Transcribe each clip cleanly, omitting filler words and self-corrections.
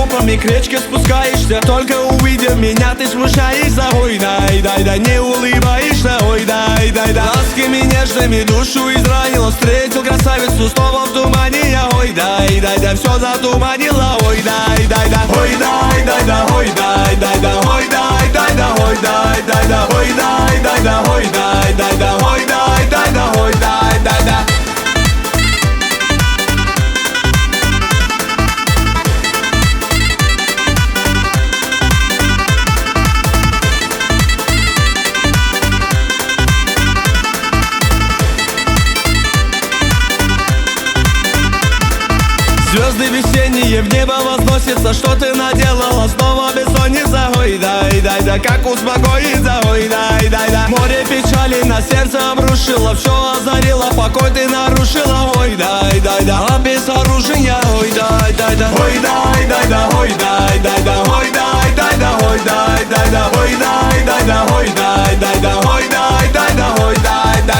трупами к речке спускаешься. Только увидев меня, ты смущаешься. Ой, дай, да не улыбаешься. Ой, дай, да ласками нежными душу изранил. Встретил красавицу снова в тумане я. Ой, дай, да все затуманила. Ой, дай, да, ой, дай, да, ой, дай, да, ой, дай, да, ой, дай, да, ой, дай, да, ой, дай, да, ой, дай, да, ой, дай, да. Звезды весенние в небо возносятся. Что ты наделала? Снова бессонница. Ой, дай, да как успокоиться? Ой, дай, да море печали на сердце обрушило. Все озарило, покой ты нарушила. Ой, дай, да а без оружия. Ой, дай, да ой, дай, да ой, дай, да ой, дай, да ой, дай, да ой, дай, да ой, дай, да ой, дай, да ой, дай, да.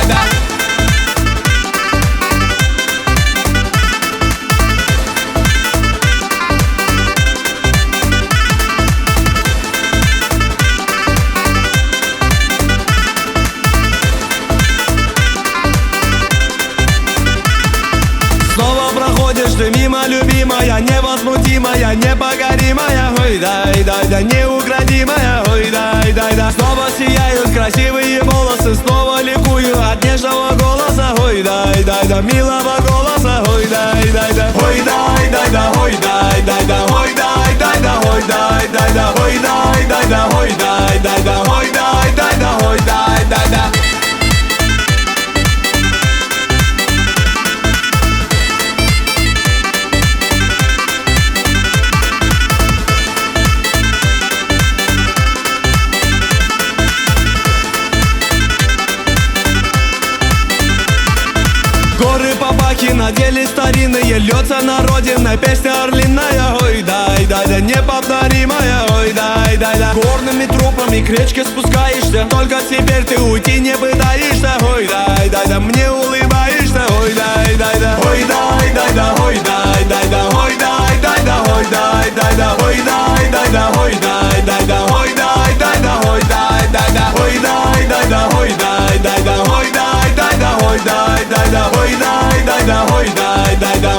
Ты мимо, любимая, невозмутимая, непокоримая. Ой, дай, да неукротимая. Ой, дай, да снова сияют красивые волосы. Снова ликую от нежного голоса. Ой, дай, да милого голоса. Ой, дай, да ой, дай, да ой, дай, да ой, дай, да ой, дай, да ой, дай, да ой, дай, да ой, дай, да ой, дай, да. Горы Папахи надели старинные, льется на родиной песня орлиная. Ой, дай, да неповторимая. Ой, дай, да горными трупами к речке спускаешься. Только теперь ты уйти не пытаешься. Ой, дай, да мне улыбаешься. Ой, дай, да ой, дай, да ой, дай, да ой, дай, да ой, дай, да ой, дай, да ой, дай, да ой, дай, да ой, дай, да ой, дай, да ой, дай, да ой, дай, да ой, дай, да ой, дай, да ой, дай, да ой, дай, да